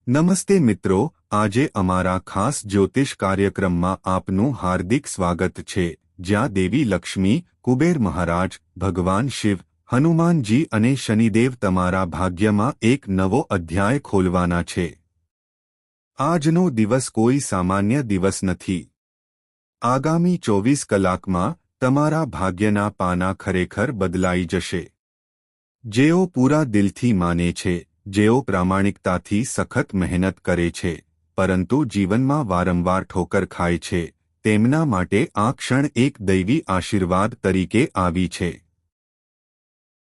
નમસ્તે મિત્રો, આજે અમારા ખાસ જ્યોતિષ કાર્યક્રમમાં આપનું હાર્દિક સ્વાગત છે, જ્યાં દેવી લક્ષ્મી, કુબેર મહારાજ, ભગવાન શિવ, હનુમાનજી અને શનિદેવ તમારા ભાગ્યમાં એક નવો અધ્યાય ખોલવાના છે. આજનો દિવસ કોઈ સામાન્ય દિવસ નથી. આગામી 24 કલાકમાં તમારા ભાગ્યના પાના ખરેખર બદલાઈ જશે. જેઓ પૂરા દિલથી માને છે, જેઓ પ્રામાણિકતાથી સખત મહેનત કરે છે, પરંતુ જીવનમાં વારંવાર ઠોકર ખાય છે, તેમના માટે આ ક્ષણ એક દૈવી આશીર્વાદ તરીકે આવી છે.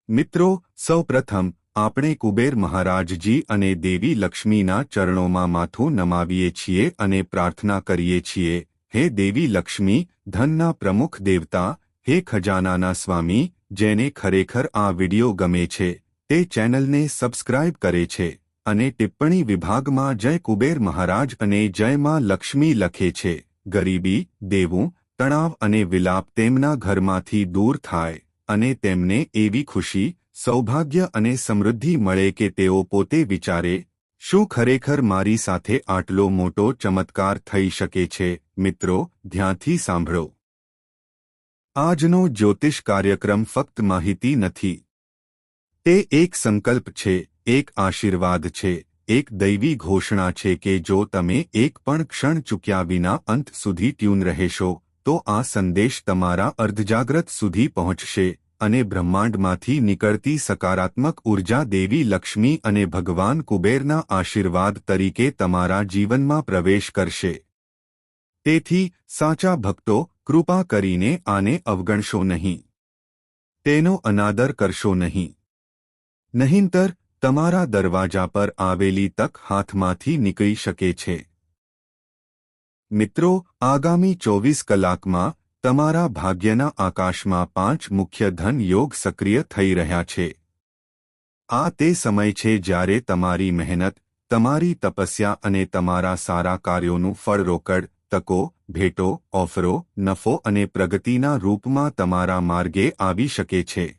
મિત્રો, સૌપ્રથમ આપણે કુબેર મહારાજજી અને દેવી લક્ષ્મીના ચરણોમાં માથું નમાવીએ છીએ અને પ્રાર્થના કરીએ છીએ, હે દેવી લક્ષ્મી, ધનના પ્રમુખ દેવતા, હે ખજાનાના સ્વામી, જેને ખરેખર આ વિડિયો ગમે છે, તે ચેનલને સબસ્ક્રાઇબ કરે છે અને ટિપ્પણી વિભાગમાં જય કુબેર મહારાજ અને જય માં લક્ષ્મી લખે છે. ગરીબી, દેવું, તણાવ અને વિલાપ તેમના ઘરમાંથી દૂર થાય અને તેમને એવી ખુશી, સૌભાગ્ય અને સમૃદ્ધિ મળે કે તેઓ પોતે વિચારે, શું ખરેખર મારી સાથે આટલો મોટો ચમત્કાર થઈ શકે છે? મિત્રો, ધ્યાનથી સાંભળો. આજનો જ્યોતિષ કાર્યક્રમ ફક્ત માહિતી નથી. તે એક સંકલ્પ છે, એક આશીર્વાદ છે, એક દૈવી ઘોષણા છે કે જો તમે એક પણ ક્ષણ ચૂક્યા વિના અંત સુધી ટ્યુન રહેશો, તો આ સંદેશ તમારા અર્ધજાગ્રત સુધી પહોંચશે અને બ્રહ્માંડમાંથી નીકળતી સકારાત્મક ઉર્જા દેવી લક્ષ્મી અને ભગવાન કુબેરના આશીર્વાદ તરીકે તમારા જીવનમાં પ્રવેશ કરશે. તેથી સાચા ભક્તો, કૃપા કરીને આને અવગણશો નહીં. તેનો અનાદર કરશો નહીં. નહીંતર તમારા દરવાજા પર આવેલી તક હાથમાંથી નીકળી શકે છે. મિત્રો, આગામી 24 કલાકમાં તમારા ભાગ્યના આકાશમાં 5 મુખ્ય ધન યોગ સક્રિય થઈ રહ્યા છે. આ તે સમય છે જ્યારે તમારી મહેનત, તમારી તપસ્યા અને તમારા સારા કાર્યોનું ફળ રોકડ, તકો, ભેટો, ઓફરો, નફો અને પ્રગતિના રૂપમાં તમારા માર્ગે આવી શકે છે.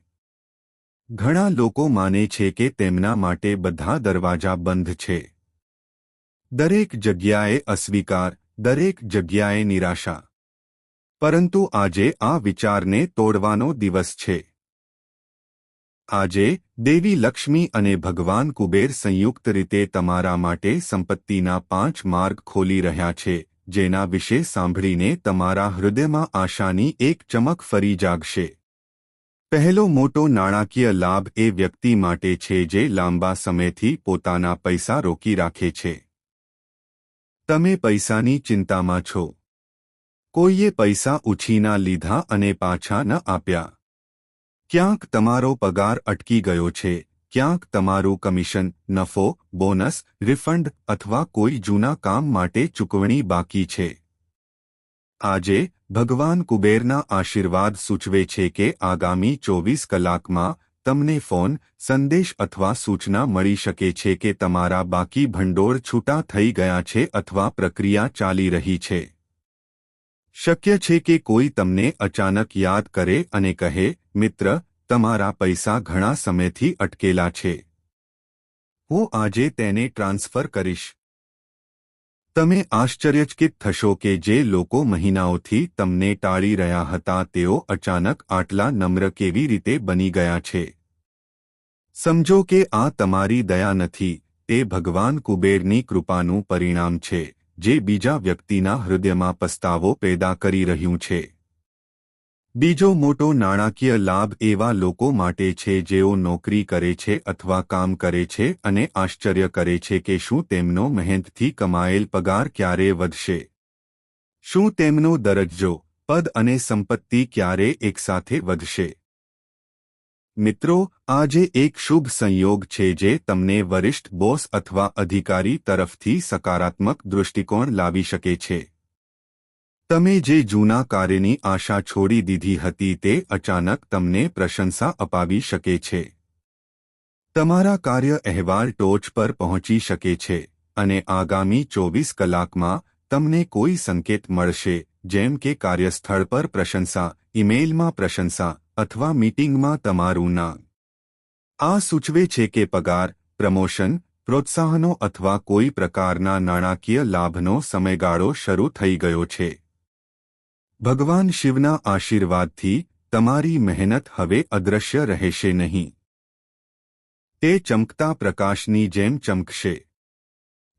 ઘણા લોકો માને છે કે તેમના માટે બધા દરવાજા બંધ છે. દરેક જગ્યાએ અસ્વીકાર, દરેક જગ્યાએ નિરાશા. પરંતુ આજે આ વિચારને તોડવાનો દિવસ છે. આજે દેવી લક્ષ્મી અને ભગવાન કુબેર સંયુક્ત રીતે તમારા માટે સંપત્તિના 5 માર્ગ ખોલી રહ્યા છે, જેના વિશે સાંભળીને તમારા હૃદયમાં આશાની એક ચમક ફરી જાગશે. પહેલો મોટો નાણાકીય લાભ એ વ્યક્તિ માટે છે જે લાંબા સમયથી પોતાના પૈસા રોકી રાખે છે. તમે પૈસાની ચિંતામાં છો. કોઈએ પૈસા ઉછીના લીધા અને પાછા ન આપ્યા. ક્યાંક તમારો પગાર અટકી ગયો છે, ક્યાંક તમારું કમિશન, નફો, બોનસ, રિફંડ અથવા કોઈ જૂના કામ માટે ચૂકવણી બાકી છે. આજે ભગવાન કુબેરના આશીર્વાદ સૂચવે છે કે આગામી 24 કલાકમાં તમને ફોન, સંદેશ અથવા સૂચના મળી શકે છે કે તમારા બાકી ભંડોળ છૂટા થઈ ગયા છે અથવા પ્રક્રિયા ચાલી રહી છે. શક્ય છે કે કોઈ તમને અચાનક યાદ કરે અને કહે, મિત્ર, તમારા પૈસા ઘણા સમયથી અટકેલા છે. હું આજે તેને ટ્રાન્સફર કરીશ. તમે આશ્ચર્યચકિત થશો કે જે લોકો મહિનાઓથી તમને ટાળી રહ્યા હતા તેઓ અચાનક આટલા નમ્ર કેવી રીતે બની ગયા છે. સમજો કે આ તમારી દયા નથી, તે ભગવાન કુબેરની કૃપાનું પરિણામ છે, જે બીજા વ્યક્તિના હૃદયમાં પસ્તાવો પેદા કરી રહ્યું છે. બીજો મોટો નાણાકીય લાભ એવા લોકો માટે છે જેઓ નોકરી કરે છે અથવા કામ કરે છે અને આશ્ચર્ય કરે છે કે શું તેમનો મહેનતથી કમાયેલ પગાર ક્યારે વધશે. શું તેમનો દરજ્જો, પદ અને સંપત્તિ ક્યારે એકસાથે વધશે. મિત્રો, આજે એક શુભ સંયોગ છે જે તમને વરિષ્ઠ બોસ અથવા અધિકારી તરફથી સકારાત્મક દૃષ્ટિકોણ લાવી શકે છે. તમે જે જૂના કાર્યની આશા છોડી દીધી હતી તે અચાનક તમને પ્રશંસા અપાવી શકે છે. તમારા કાર્ય અહેવાલ ટોચ પર પહોંચી શકે છે અને આગામી 24 કલાકમાં તમને કોઈ સંકેત મળશે, જેમ કે કાર્યસ્થળ પર પ્રશંસા, ઈમેલમાં પ્રશંસા અથવા મીટિંગમાં તમારું નામ. આ સૂચવે છે કે પગાર, પ્રમોશન, પ્રોત્સાહનો અથવા કોઈ પ્રકારના નાણાકીય લાભનો સમયગાળો શરૂ થઈ ગયો છે. ભગવાન શિવના આશીર્વાદથી તમારી મહેનત હવે અદૃશ્ય રહેશે નહીં. તે ચમકતા પ્રકાશની જેમ ચમકશે.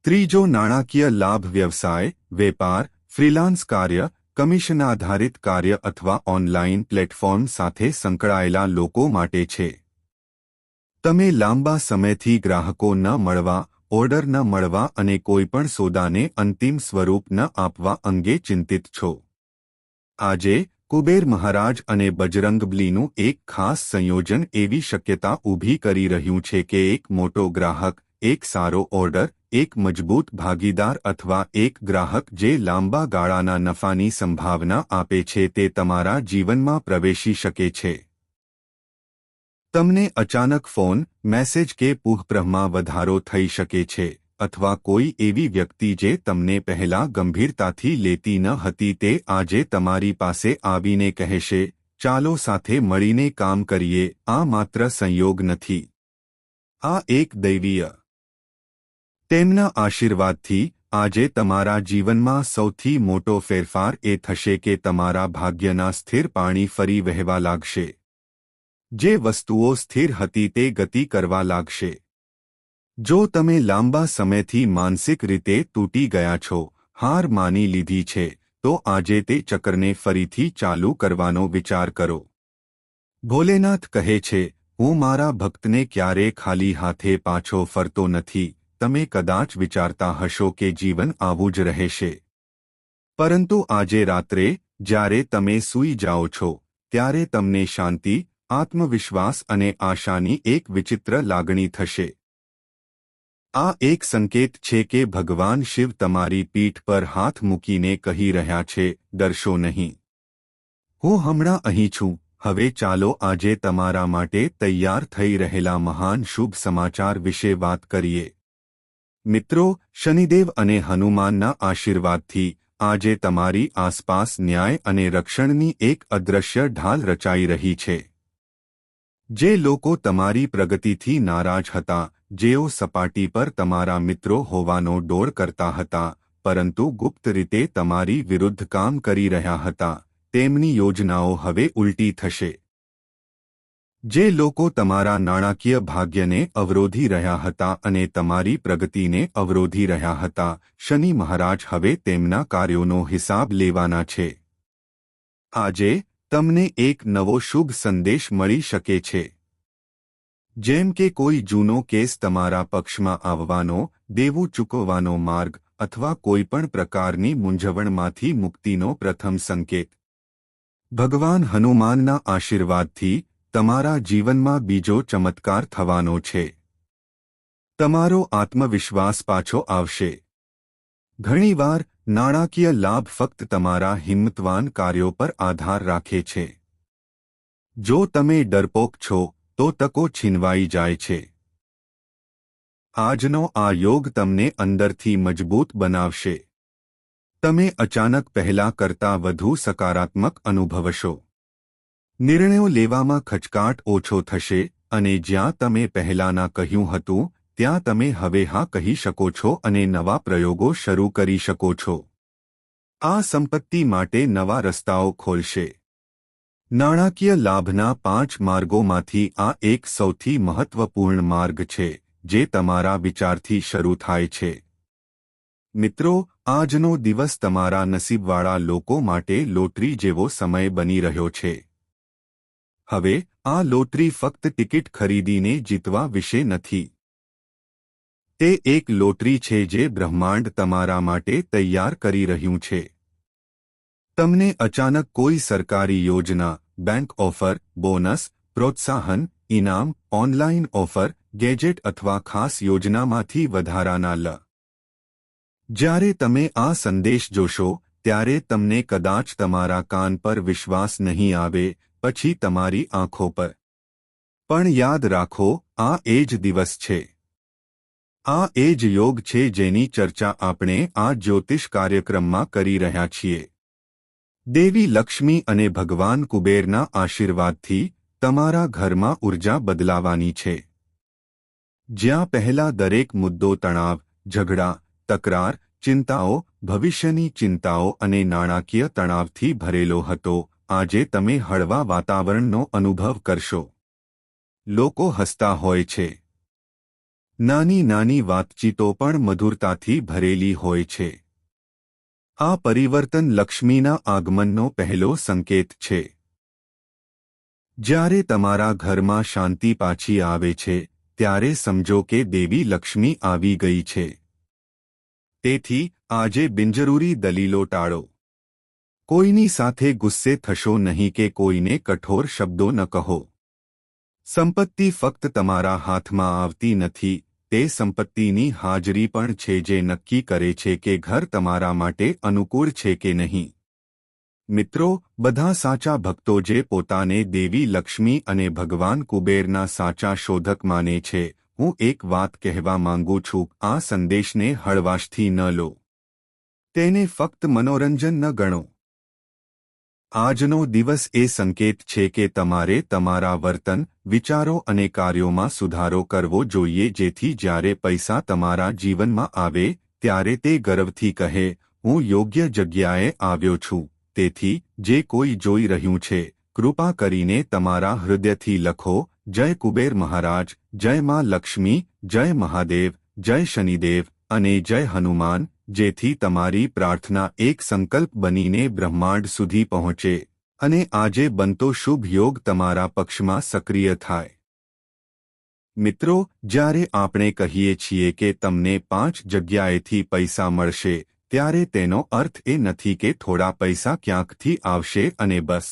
ત્રીજો નાણાકીય લાભ વ્યવસાય, વેપાર, ફ્રીલાન્સ કાર્ય, કમિશન આધારિત કાર્ય અથવા ઓનલાઇન પ્લેટફોર્મ સાથે સંકળાયેલા લોકો માટે છે. તમે લાંબા સમયથી ગ્રાહકો ન મળવા, ઓર્ડર ન મળવા અને કોઈપણ સોદાને અંતિમ સ્વરૂપ ન આપવા અંગે ચિંતિત છો. આજે કુબેર મહારાજ અને બજરંગબલીનું એક ખાસ સંયોજન એવી શક્યતા ઊભી કરી રહ્યું છે કે એક મોટો ગ્રાહક, એક સારો ઓર્ડર, એક મજબૂત ભાગીદાર અથવા એક ગ્રાહક જે લાંબા ગાળાના નફાની સંભાવના આપે છે તે તમારા જીવનમાં પ્રવેશી શકે છે. તમને અચાનક ફોન, મેસેજ કે પુઃપ્રહમાં વધારો થઈ શકે છે, અથવા કોઈ એવી વ્યક્તિ જે તમને પહેલા ગંભીરતાથી લેતી ન હતી તે આજે તમારી પાસે આવીને કહેશે, ચાલો સાથે મળીને કામ કરીએ. આ માત્ર સંયોગ નથી. આ એક દૈવીય તેમના આશીર્વાદથી આજે તમારા જીવનમાં સૌથી મોટો ફેરફાર એ થશે કે તમારા ભાગ્યના સ્થિર પાણી ફરી વહેવા લાગશે. જે વસ્તુઓ સ્થિર હતી તે ગતિ કરવા લાગશે. જો તમે લાંબા સમયથી માનસિક રીતે તૂટી ગયા છો, હાર માની લીધી છે, તો આજે તે ચક્રને ફરીથી ચાલુ કરવાનો વિચાર કરો. ભોલેનાથ કહે છે, હું મારા ભક્તને ક્યારે ખાલી હાથે પાછો ફરતો નથી. તમે કદાચ વિચારતા હશો કે જીવન આવું જ રહેશે. પરંતુ આજે રાત્રે, જ્યારે તમે સૂઈ જાઓ છો, ત્યારે તમને શાંતિ, આત્મવિશ્વાસ અને આશાની એક વિચિત્ર લાગણી થશે. આ એક સંકેત છે કે ભગવાન શિવ તમારી પીઠ પર હાથ મૂકીને કહી રહ્યા છે, ડરશો નહીં. હું હમણાં અહીં છું. હવે ચાલો આજે તમારા માટે તૈયાર થઈ રહેલા મહાન શુભ સમાચાર વિશે વાત કરીએ. મિત્રો, શનિદેવ અને હનુમાનના આશીર્વાદથી આજે તમારી આસપાસ ન્યાય અને રક્ષણની એક અદૃશ્ય ઢાલ રચાઈ રહી છે. જે લોકો તમારી પ્રગતિથી નારાજ હતા, જેઓ સપાટી પર તમારા મિત્રો હોવાનો ડોળ કરતા હતા, પરંતુ ગુપ્ત રીતે તમારી વિરુદ્ધ કામ કરી રહ્યા હતા, તેમની યોજનાઓ હવે ઉલટી થશે. જે લોકો તમારા નાણાકીય ભાગ્યને અવરોધી રહ્યા હતા અને તમારી પ્રગતિને અવરોધી રહ્યા હતા, શનિ મહારાજ હવે તેમના કાર્યોનો હિસાબ લેવાના છે. આજે તમને એક નવો શુભ સંદેશ મળી શકે છે. જેમ કે કોઈ જૂનો કેસ તમારા પક્ષમાં આવવાનો, દેવું ચૂકવવાનો માર્ગ, અથવા કોઈપણ પ્રકારની મૂંઝવણમાંથી મુક્તિનો પ્રથમ સંકેત. ભગવાન હનુમાનના આશીર્વાદથી તમારા જીવનમાં બીજો ચમત્કાર થવાનો છે. તમારો આત્મવિશ્વાસ પાછો આવશે. ઘણીવાર નાણાકીય લાભ ફક્ત તમારા હિંમતવાન કાર્યો પર આધાર રાખે છે. જો તમે ડરપોક છો, તો તકો છીનવાઈ જાય છે. આજનો આ યોગ તમને અંદરથી મજબૂત બનાવશે. તમે અચાનક પહેલા કરતાં વધુ સકારાત્મક અનુભવશો. નિર્ણયો લેવામાં ખચકાટ ઓછો થશે અને જ્યાં તમે પહેલાના કહ્યું હતું, ત્યાં તમે હવે હા કહી શકો છો અને નવા પ્રયોગો શરૂ કરી શકો છો. આ સંપત્તિ માટે નવા રસ્તાઓ ખોલશે. નાણાકીય લાભના 5 માર્ગોમાંથી આ એક સૌથી મહત્વપૂર્ણ માર્ગ છે, જે તમારા વિચારથી શરૂ થાય છે. મિત્રો, આજનો દિવસ તમારા નસીબવાળા લોકો માટે લોટરી જેવો સમય બની રહ્યો છે. હવે આ લોટરી ફક્ત ટિકિટ ખરીદીને જીતવા વિશે નથી. તે એક લોટરી છે જે બ્રહ્માંડ તમારા માટે તૈયાર કરી રહ્યું છે. તમને અચાનક કોઈ સરકારી યોજના, બેંક ઓફર, બોનસ, પ્રોત્સાહન, ઇનામ, ઓનલાઇન ઓફર, ગેજેટ અથવા ખાસ યોજનામાંથી વધારાના લ. જ્યારે તમે આ સંદેશ જોશો, ત્યારે તમને કદાચ તમારા કાન પર વિશ્વાસ નહીં આવે, પછી તમારી આંખો પર. પણ યાદ રાખો, આ એ જ દિવસ છે. આ એ જ યોગ છે જેની ચર્ચા આપણે આ જ્યોતિષ કાર્યક્રમમાં કરી રહ્યા છીએ. દેવી લક્ષ્મી અને ભગવાન કુબેરના આશીર્વાદથી તમારા ઘરમાં ઉર્જા બદલાવાની છે. જ્યાં પહેલા દરેક મુદ્દો તણાવ, ઝઘડા, તકરાર, ચિંતાઓ, ભવિષ્યની ચિંતાઓ અને નાણાકીય તણાવથી ભરેલો હતો, આજે તમે હળવા વાતાવરણનો અનુભવ કરશો. લોકો હસતા હોય છે. નાની નાની વાતચીતો પણ મધુરતાથી ભરેલી હોય છે. આ પરિવર્તન લક્ષ્મીના આગમનનો પહેલો સંકેત છે. જ્યારે તમારા ઘરમાં શાંતિ પાછી આવે છે, ત્યારે સમજો કે દેવી લક્ષ્મી આવી ગઈ છે. તેથી આજે બિનજરૂરી દલીલો ટાળો. કોઈની સાથે ગુસ્સે થશો નહીં કે કોઈને કઠોર શબ્દો ન કહો. સંપત્તિ ફક્ત તમારા હાથમાં આવતી નથી, તે સંપત્તિની હાજરી પણ છે જે નક્કી કરે છે કે ઘર તમારા માટે અનુકૂળ છે કે નહીં. મિત્રો, બધા સાચા ભક્તો જે પોતાને દેવી લક્ષ્મી અને ભગવાન કુબેરના સાચા શોધક માને છે, હું એક વાત કહેવા માંગુ છું, આ સંદેશને હળવાશથી ન લો. તેને ફક્ત મનોરંજન ન ગણો. આજનો દિવસ એ સંકેત છે કે તમારે તમારા વર્તન, વિચારો અને કાર્યોમાં સુધારો કરવો જોઈએ જેથી જ્યારે પૈસા તમારા જીવનમાં આવે ત્યારે તે ગર્વથી કહે, હું યોગ્ય જગ્યાએ આવ્યો છું. તેથી જે કોઈ જોઈ રહ્યું છે, કૃપા કરીને તમારા હૃદયથી લખો, જય કુબેર મહારાજ, જય માં લક્ષ્મી, જય મહાદેવ, જય શનિદેવ અને જય હનુમાન, જેથી તમારી પ્રાર્થના એક સંકલ્પ બનીને બ્રહ્માંડ સુધી પહોંચે અને આજે બનતો શુભ યોગ તમારા પક્ષમાં સક્રિય થાય. મિત્રો, જ્યારે આપણે કહીએ છીએ કે તમને 5 જગ્યાએથી પૈસા મળશે, ત્યારે તેનો અર્થ એ નથી કે થોડા પૈસા ક્યાંકથી આવશે અને બસ.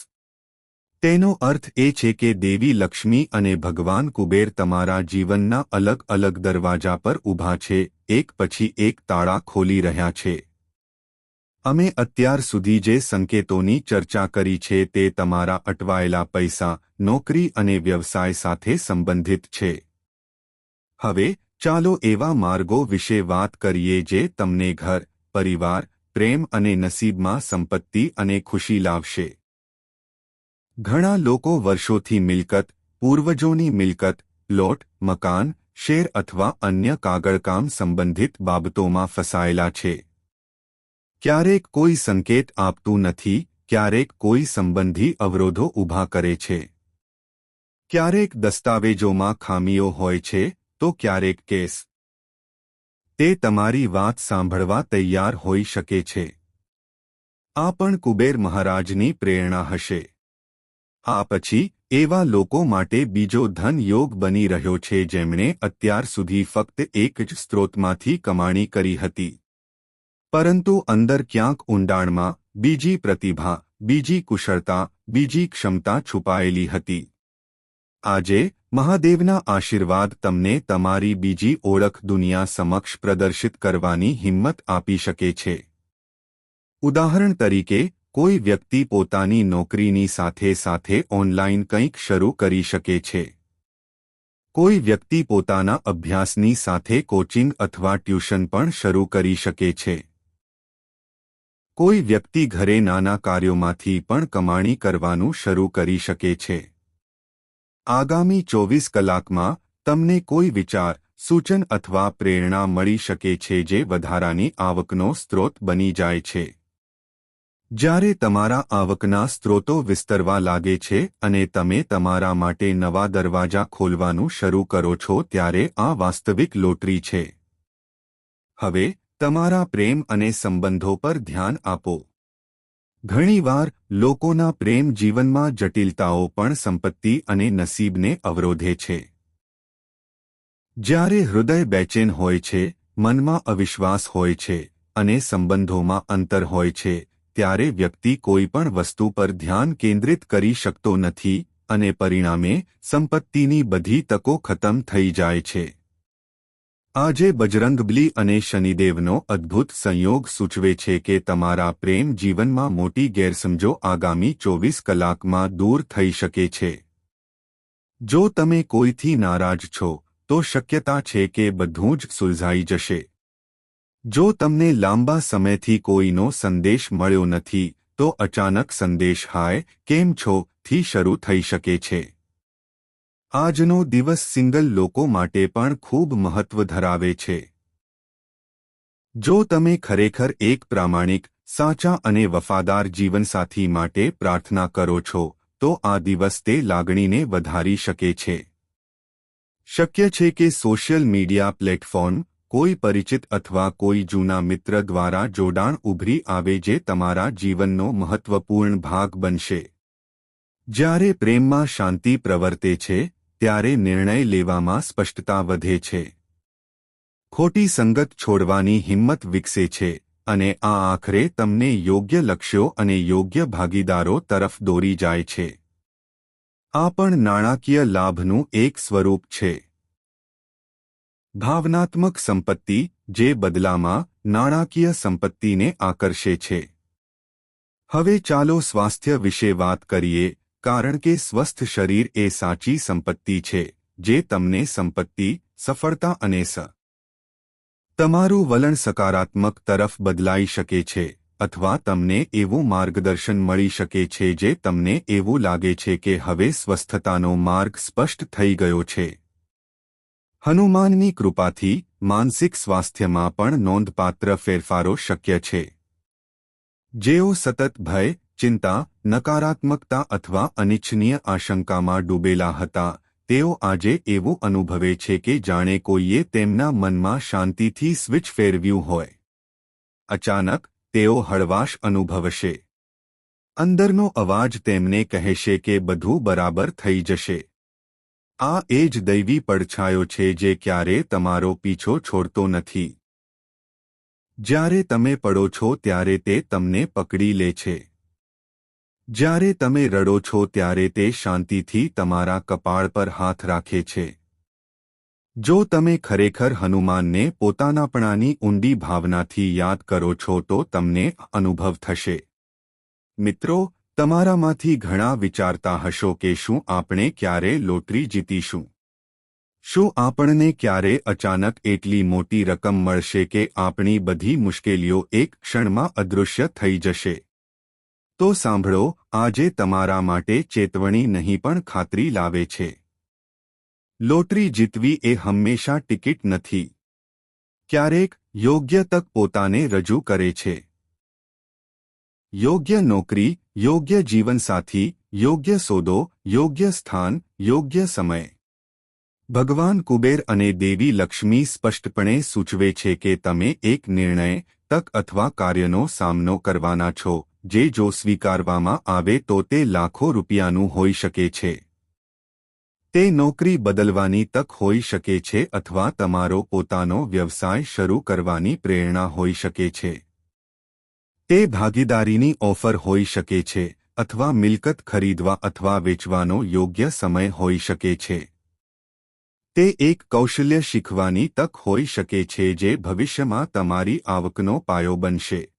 તેનો અર્થ એ છે કે દેવી લક્ષ્મી અને ભગવાન કુબેર તમારા જીવનના અલગ અલગ દરવાજા પર ઊભા છે, એક પછી એક તાળા ખોલી રહ્યા છે. અમે અત્યાર સુધી જે સંકેતોની ચર્ચા કરી છે તે તમારા અટવાયેલા પૈસા, નોકરી અને વ્યવસાય સાથે સંબંધિત છે. હવે ચાલો એવા માર્ગો વિશે વાત કરીએ જે તમને ઘર, પરિવાર, પ્રેમ અને નસીબમાં સંપત્તિ અને ખુશી લાવશે. ઘણા લોકો વર્ષોથી મિલકત, પૂર્વજોની મિલકત, પ્લોટ, મકાન, શેર અથવા અન્ય કાગળકામ સંબંધિત બાબતોમાં ફસાયેલા છે. ક્યારેક કોઈ સંકેત આપતું નથી, ક્યારેક કોઈ સંબંધી અવરોધો ઊભા કરે છે. ક્યારેક દસ્તાવેજોમાં ખામીઓ હોય છે, તો ક્યારેક કેસ. તે તમારી વાત સાંભળવા તૈયાર હોઈ શકે છે. આ પણ કુબેર મહારાજની પ્રેરણા હશે. આ પછી એવા લોકો માટે બીજો ધન યોગ બની રહ્યો છે જેમણે અત્યાર સુધી ફક્ત એક જ સ્ત્રોતમાંથી કમાણી કરી હતી. પરંતુ અંદર ક્યાંક ઊંડાણમાં બીજી પ્રતિભા, બીજી કુશળતા, બીજી ક્ષમતા છુપાયેલી હતી. આજે મહાદેવના આશીર્વાદ તમને તમારી બીજી ઓળખ દુનિયા સમક્ષ પ્રદર્શિત કરવાની હિંમત આપી શકે છે. ઉદાહરણ તરીકે, કોઈ વ્યક્તિ પોતાની નોકરીની સાથે સાથે ઓનલાઈન કંઈક શરૂ કરી શકે છે. કોઈ વ્યક્તિ પોતાના અભ્યાસની સાથે કોચિંગ અથવા ટ્યુશન પણ શરૂ કરી શકે છે. કોઈ વ્યક્તિ ઘરે નાના કાર્યોમાંથી પણ કમાણી કરવાનું શરૂ કરી શકે છે. આગામી 24 કલાકમાં તમને કોઈ વિચાર, સૂચન અથવા પ્રેરણા મળી શકે છે જે વધારાની આવકનો સ્ત્રોત બની જાય છે. જ્યારે તમારા આવકના સ્ત્રોતો વિસ્તરવા લાગે છે અને તમે તમારા માટે નવા દરવાજા ખોલવાનું શરૂ કરો છો ત્યારે આ વાસ્તવિક લોટરી છે. હવે તમારા પ્રેમ અને સંબંધો પર ધ્યાન આપો. ઘણીવાર લોકોના પ્રેમ જીવનમાં જટિલતાઓ પણ સંપત્તિ અને નસીબને અવરોધે છે. જ્યારે હૃદય બેચેન હોય છે, મનમાં અવિશ્વાસ હોય છે અને સંબંધોમાં અંતર હોય છે, ત્યારે વ્યક્તિ કોઈ પણ વસ્તુ પર ધ્યાન કેન્દ્રિત કરી શકતો નથી અને પરિણામે સંપત્તિની બધી તકો ખતમ થઈ જાય છે. આજે બજરંગબલી અને શનિદેવનો અદ્ભુત સંયોગ સૂચવે છે કે તમારા પ્રેમ જીવનમાં મોટી ગેરસમજો આગામી 24 કલાકમાં દૂર થઈ શકે છે. જો તમે કોઈથી નારાજ છો, તો શક્યતા છે કે બધું જ સુલઝાઈ જશે. જો તમને લાંબા સમયથી કોઈનો સંદેશ મળ્યો નથી, તો અચાનક સંદેશ હાય, કેમ છો થી શરૂ થઈ શકે છે. આજનો દિવસ સિંગલ લોકો માટે પણ ખૂબ મહત્વ ધરાવે છે. જો તમે ખરેખર એક પ્રામાણિક, સાચા અને વફાદાર જીવનસાથી માટે પ્રાર્થના કરો છો, તો આ દિવસ તે લાગણીને વધારી શકે છે. શક્ય છે કે સોશિયલ મીડિયા પ્લેટફોર્મ, કોઈ પરિચિત અથવા કોઈ જૂના મિત્ર દ્વારા જોડાણ ઉભરી આવે જે તમારા જીવનનો મહત્વપૂર્ણ ભાગ બનશે. જ્યારે પ્રેમમાં શાંતિ પ્રવર્તે છે, ત્યારે નિર્ણય લેવામાં સ્પષ્ટતા વધે છે. ખોટી સંગત છોડવાની હિંમત વિકસે છે, અને આ આખરે તમને યોગ્ય લક્ષ્યો અને યોગ્ય ભાગીદારો તરફ દોરી જાય છે. આ પણ નાણાકીય લાભનું એક સ્વરૂપ છે. ભાવનાત્મક સંપત્તિ, જે બદલામાં નાણાકીય સંપત્તિને આકર્ષે છે. હવે ચાલો સ્વાસ્થ્ય વિશે વાત કરીએ, કારણ કે સ્વસ્થ શરીર એ સાચી સંપત્તિ છે, જે તમને સંપત્તિ, સફળતા અને તમારું વલણ સકારાત્મક તરફ બદલાઈ શકે છે, અથવા તમને એવું માર્ગદર્શન મળી શકે છે જે તમને એવું લાગે છે કે હવે સ્વસ્થતાનો માર્ગ સ્પષ્ટ થઈ ગયો છે. હનુમાનની કૃપાથી માનસિક સ્વાસ્થ્યમાં પણ નોંધપાત્ર ફેરફારો શક્ય છે. જેઓ સતત ભય, ચિંતા, નકારાત્મકતા અથવા અનિચ્છનીય આશંકામાં ડૂબેલા હતા, તેઓ આજે એવું અનુભવે છે કે જાણે કોઈએ તેમના મનમાં શાંતિથી સ્વિચ ફેરવ્યું હોય. અચાનક તેઓ હળવાશ અનુભવશે. અંદરનો અવાજ તેમને કહેશે કે બધું બરાબર થઈ જશે. આ એ જ દૈવી પડછાયો છે જે ક્યારે તમારો પીછો છોડતો નથી. જ્યારે તમે પડો છો ત્યારે તે તમને પકડી લે છે. જ્યારે તમે રડો છો ત્યારે તે શાંતિથી તમારા કપાળ પર હાથ રાખે છે. જો તમે ખરેખર હનુમાનને પોતાનાપણાની ઊંડી ભાવનાથી યાદ કરો છો તો તમને અનુભવ થશે. મિત્રો, તમારામાંથી ઘણા વિચારતા હશો કે શું આપણે ક્યારે લોટરી જીતીશું? શું આપણને ક્યારે અચાનક એટલી મોટી રકમ મળશે કે આપણી બધી મુશ્કેલીઓ એક ક્ષણમાં અદૃશ્ય થઈ જશે? તો સાંભળો, આજે તમારા માટે ચેતવણી નહીં પણ ખાતરી લાવે છે. લોટરી જીતવી એ હંમેશા ટિકિટ નથી. ક્યારેક યોગ્ય તક પોતાને રજૂ કરે છે. યોગ્ય નોકરી, યોગ્ય જીવનસાથી, યોગ્ય સોદો, યોગ્ય સ્થાન, યોગ્ય સમય. ભગવાન કુબેર અને દેવી લક્ષ્મી સ્પષ્ટપણે સૂચવે છે કે તમે એક નિર્ણય, તક અથવા કાર્યનો સામનો કરવાના છો, જે જો સ્વીકારવામાં આવે તો તે લાખો રૂપિયાનું હોઈ શકે છે. તે નોકરી બદલવાની તક હોઈ શકે છે અથવા તમારો પોતાનો વ્યવસાય શરૂ કરવાની પ્રેરણા હોઈ શકે છે. તે ભાગીદારીની ઓફર હોઈ શકે છે, અથવા મિલકત ખરીદવા અથવા વેચવાનો યોગ્ય સમય હોઈ શકે છે. તે એક કૌશલ્ય શીખવાની તક હોઈ શકે છે જે ભવિષ્યમાં તમારી આવકનો પાયો બનશે.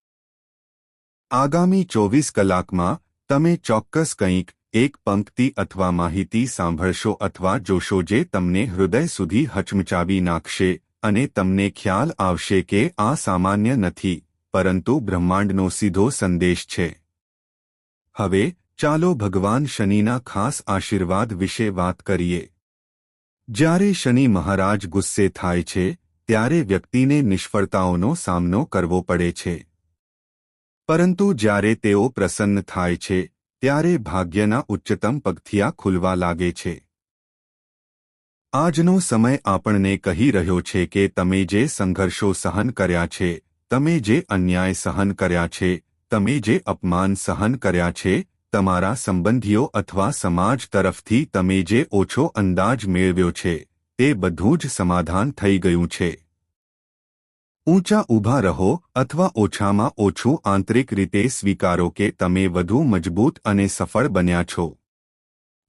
આગામી 24 કલાકમાં તમે ચોક્કસ કંઈક, એક પંક્તિ અથવા માહિતી સાંભળશો અથવા જોશો જે તમને હૃદય સુધી હચમચાવી નાખશે, અને તમને ખ્યાલ આવશે કે આ સામાન્ય નથી, પરંતુ બ્રહ્માંડનો સીધો સંદેશ છે. હવે ચાલો ભગવાન શનિના ખાસ આશીર્વાદ વિશે વાત કરીએ. જ્યારે શનિ મહારાજ ગુસ્સે થાય છે, ત્યારે વ્યક્તિને નિષ્ફળતાઓનો સામનો કરવો પડે છે. પરંતુ જ્યારે તેઓ પ્રસન્ન થાય છે, ત્યારે ભાગ્યના ઉચ્ચતમ પગથિયા ખુલવા લાગે છે. આજનો સમય આપણને કહી રહ્યો છે કે તમે જે સંઘર્ષો સહન કર્યા છે, તમે જે અન્યાય સહન કર્યા છે, તમે જે અપમાન સહન કર્યા છે, તમારા સંબંધીઓ અથવા સમાજ તરફથી તમે જે ઓછો અંદાજ મેળવ્યો છે, તે બધું જ સમાધાન થઈ ગયું છે. ઊંચા ઊભા રહો, અથવા ઓછામાં ઓછું આંતરિક રીતે સ્વીકારો કે તમે વધુ મજબૂત અને સફળ બન્યા છો.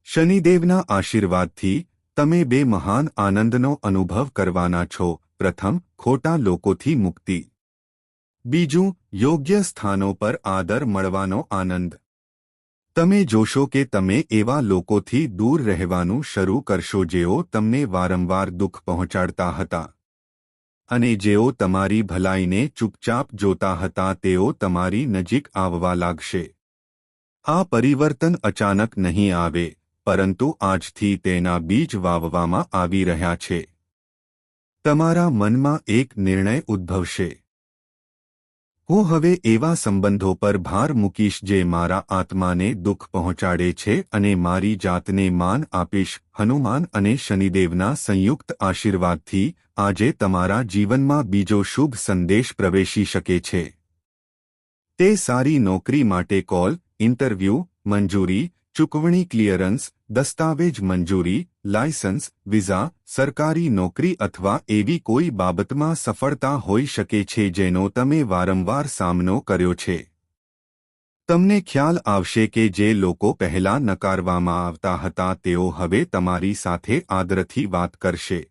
શનિદેવના આશીર્વાદથી તમે બે મહાન આનંદનો અનુભવ કરવાના છો. પ્રથમ, ખોટા લોકોથી મુક્તિ. બીજું, યોગ્ય સ્થાનો પર આદર મળવાનો આનંદ. તમે જોશો કે તમે એવા લોકોથી દૂર રહેવાનું શરૂ કરશો જેઓ તમને વારંવાર દુઃખ પહોંચાડતા હતા. અને જેઓ તમારી ભલાઈને ચૂપચાપ જોતા હતા તેઓ તમારી નજીક આવવા લાગશે. આ પરિવર્તન અચાનક નહીં આવે, પરંતુ આજથી તેના બીજ વાવવામાં આવી રહ્યા છે. તમારા મનમાં એક નિર્ણય ઉદ્ભવશે. હું હવે એવા સંબંધો પર ભાર મૂકીશ જે મારા આત્માને દુઃખ પહોંચાડે છે અને મારી જાતને માન આપીશ. હનુમાન અને શનિદેવના સંયુક્ત આશીર્વાદથી આજે તમારા જીવનમાં બીજો શુભ સંદેશ પ્રવેશી શકે છે. તે સારી નોકરી માટે કોલ, ઇન્ટરવ્યૂ, મંજૂરી, ચૂકવણી ક્લિયરન્સ, દસ્તાવેજ મંજૂરી, લાયસન્સ, વિઝા, સરકારી નોકરી અથવા એવી કોઈ બાબતમાં સફળતા હોઈ શકે છે જેનો તમે વારંવાર સામનો કર્યો છે. તમને ખ્યાલ આવશે કે જે લોકો પહેલા નકારવામાં આવતા હતા તેઓ હવે તમારી સાથે આદરથી વાત કરશે.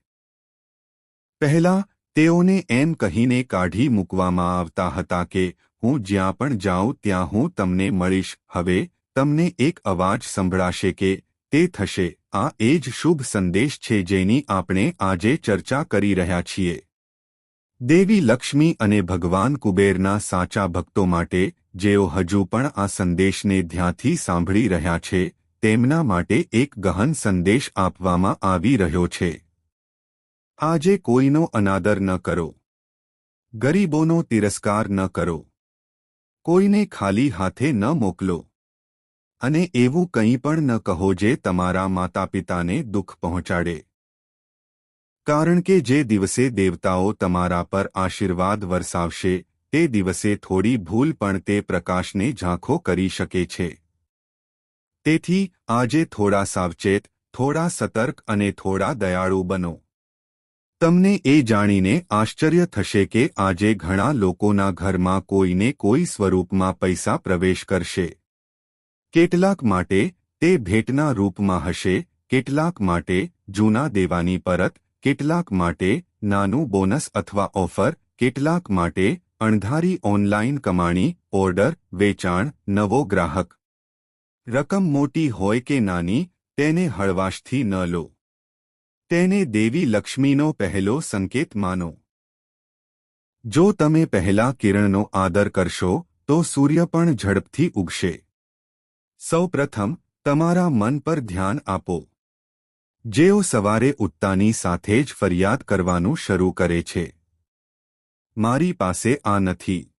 પહેલા તેઓને એમ કહીને કાઢી મૂકવામાં આવતા હતા કે હું જ્યાં પણ જાઉં ત્યાં હું તમને મળીશ. હવે તમને એક અવાજ સંભળાશે કે તે થશે. આ એ જ શુભ સંદેશ છે જેની આપણે આજે ચર્ચા કરી રહ્યા છીએ. દેવી લક્ષ્મી અને ભગવાન કુબેરના સાચા ભક્તો માટે જેઓ હજુ પણ આ સંદેશને ધ્યાનથી સાંભળી રહ્યા છે તેમના માટે એક ગહન સંદેશ આપવામાં આવી રહ્યો છે. આજે કોઈનો અનાદર ન કરો. ગરીબોનો તિરસ્કાર ન કરો. કોઈને ખાલી હાથે ન મોકલો. અને એવું કંઈ પણ ન કહો જે તમારા માતાપિતાને દુઃખ પહોંચાડે. કારણ કે જે દિવસે દેવતાઓ તમારા પર આશીર્વાદ વરસાવશે તે દિવસે થોડી ભૂલ પણ તે પ્રકાશને ઝાંખો કરી શકે છે. તેથી આજે થોડા સાવચેત, થોડા સતર્ક અને થોડા દયાળુ બનો. તમને એ જાણીને આશ્ચર્ય થશે કે આજે ઘણા લોકોના ઘરમાં કોઈને કોઈ સ્વરૂપમાં પૈસા પ્રવેશ કરશે. કેટલાક માટે તે ભેટના રૂપમાં હશે, કેટલાક માટે જૂના દેવાની પરત, કેટલાક માટે નાનું બોનસ અથવા ઓફર, કેટલાક માટે અણધારી ઓનલાઈન કમાણી, ઓર્ડર, વેચાણ, નવો ગ્રાહક. રકમ મોટી હોય કે નાની, તેને હળવાશથી ન લો. તેને દેવી લક્ષ્મીનો પહેલો સંકેત માનો. જો તમે પહેલા કિરણનો આદર કરશો તો સૂર્ય પણ ઝડપથી ઉગશે. સૌપ્રથમ તમારા મન પર ધ્યાન આપો. જેઓ સવારે ઉઠતાની સાથે જ ફરિયાદ કરવાનું શરૂ કરે છે. મારી પાસે આ નથી.